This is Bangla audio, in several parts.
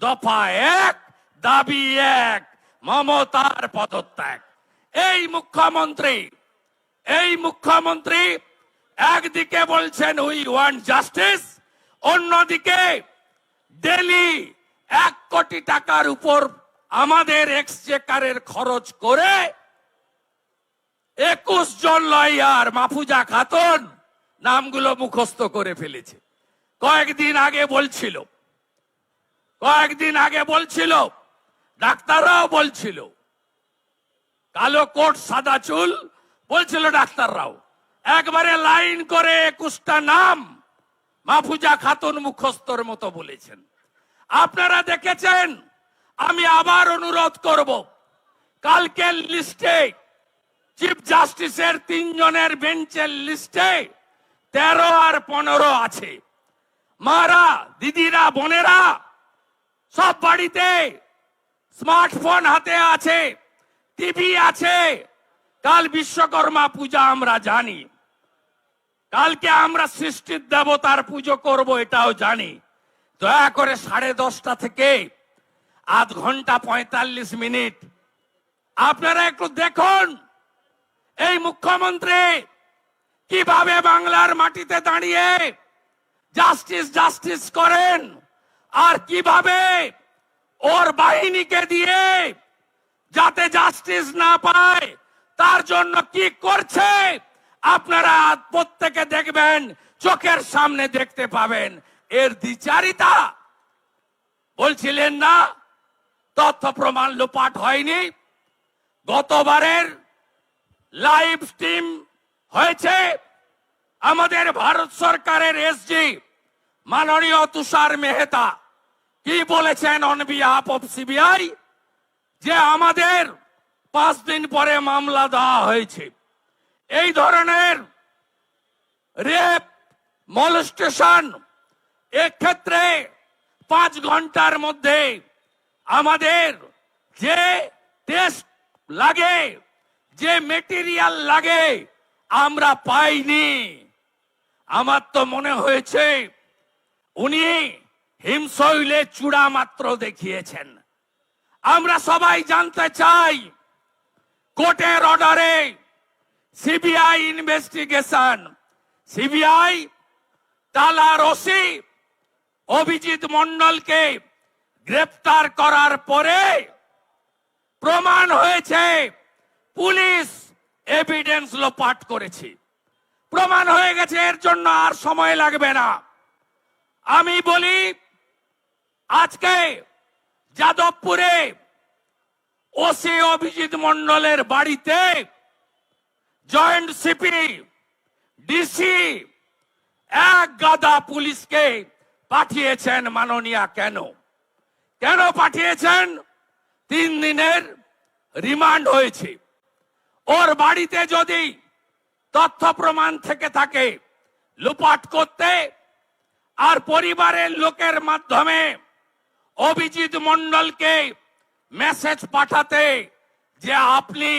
দফা এক, দাবি এক, মমতার পদত্যাগ। এই মুখ্যমন্ত্রী একদিকে বলছেন উই ওয়ান্ট জাস্টিস, অন্যদিকে ডেলি 1 কোটি টাকার উপর আমাদের এক্সচেকারের খরচ করে 21 জন লয়ার, মাহফুজা খাতুন নামগুলো মুখস্থ করে ফেলেছে। কয়েকদিন আগে বলছিল, ডাক্তাররাও বলছিল, কালো কোট সাদা চুল বলছিল ডাক্তাররাও, একবারে লাইন করে 21টা নাম মাহফুজা খাতুন মুখস্থর মতো বলেছেন। আপনারা দেখেছেন। আমি আবার অনুরোধ করব, কালকের লিস্টে চিফ জাস্টিসের 3 জনের বেঞ্চের লিস্টে 13 আর 15 আছে। মারা, দিদিরা, বোনেরা সব বাড়িতে স্মার্টফোন হাতে আছে, টিভি আছে। কাল বিশ্বকর্মা পূজা, আমরা জানি। কালকে আমরা সৃষ্টির দেবতার পুজো করব, এটাও জানি। দয়া করে 10:30 থেকে আধ ঘন্টা 45 মিনিট আপনারা একটু দেখুন এই মুখ্যমন্ত্রী কিভাবে বাংলার মাটিতে দাঁড়িয়ে জাস্টিস করেন, আর কিভাবে ওর বাহিনীকে দিয়ে যাতে জাস্টিস না পায় তার জন্য কি করছে আপনারা প্রত্যেকে দেখবেন, চোখের সামনে দেখতে পাবেন। এর দ্বিচারিতা বলছিলেন না তথ্য প্রমাণ লোপাট হয়নি। গতবারের লাইভ স্ট্রিম হয়েছে। আমাদের ভারত সরকারের এসজি মাননীয় তুষার মেহতা কি বলেছেন অন বিহাফ অফ সিবিআই, যে আমাদের 5 দিন পরে মামলা দেওয়া হয়েছে। এই ধরনের রেপ, মলেস্টেশন এক্ষেত্রে 5 ঘন্টার মধ্যে আমাদের যে টেস্ট লাগে, যে মেটেরিয়াল লাগে আমরা পাইনি। আমার তো মনে হয়েছে উনি হিমশৈলে চূড়া মাত্র দেখিয়েছেন। আমরা সবাই জানতে চাই, কোর্টের অর্ডারে সিবিআই ইনভেস্টিগেশন, সিবিআই টালার ওসি অভিজিৎ মন্ডলকে গ্রেফতার করার পরে প্রমাণ হয়েছে পুলিশ এভিডেন্স লোপাট করেছে। প্রমাণ হয়ে গেছে, এর জন্য আর সময় লাগবে না। আমি বলি, আজকে যাদবপুরে ওসি অভিজিৎ মন্ডলের বাড়িতে জয়েন্ট সিপি, ডিসি, 1 গাদা পুলিশকে পাঠিয়েছেন মাননীয়া। কেন পাঠিয়েছেন? 3 দিনের রিমান্ড হয়েছে। ওর বাড়িতে যদি তথ্য প্রমাণ থেকে থাকে লুপাট করতে, আর পরিবারের লোকের মাধ্যমে অভিজিৎ মন্ডলকে মেসেজ পাঠাতে যে আপনি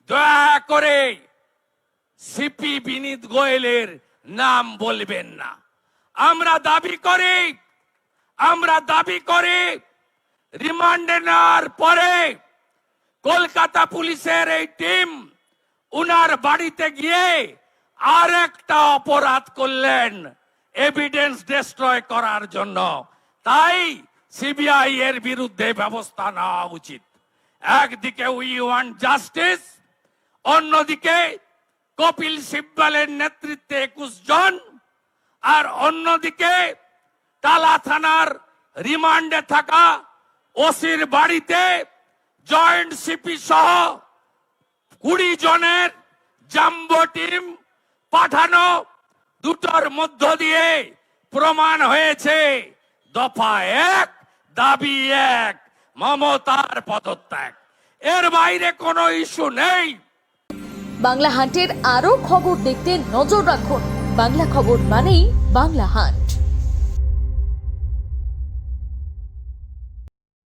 দয়া করে সিপি বিনীত গোয়েলের নাম বলবেন না। আমরা দাবি করি রিমান্ডে নেওয়ার পরে কলকাতা পুলিশের এই টিম উনার বাড়িতে গিয়ে আর একটা অপরাধ করলেন, এভিডেন্স ডিস্ট্রয় করার জন্য। তাই সিবিআই এর বিরুদ্ধে ব্যবস্থা নেওয়া উচিত। একদিকে উই ওয়ান্ট জাস্টিস, অন্যদিকে কপিল সিব্বলের নেতৃত্বে 21 জন, আর অন্যদিকে টালা থানার রিমান্ডে থাকা ওসির বাড়িতে জয়েন্ট সিপি সহ 20 জনের জাম্বো টিম পাঠানো। দুটোর মধ্য দিয়ে প্রমাণ হয়েছে দফা এক, দাবি এক, মমতার পদত্যাগ। এর বাইরে কোনো ইস্যু নেই। বাংলা হান্টের আরো খবর দেখতে নজর রাখুন। বাংলা খবর মানেই বাংলা হান্ট।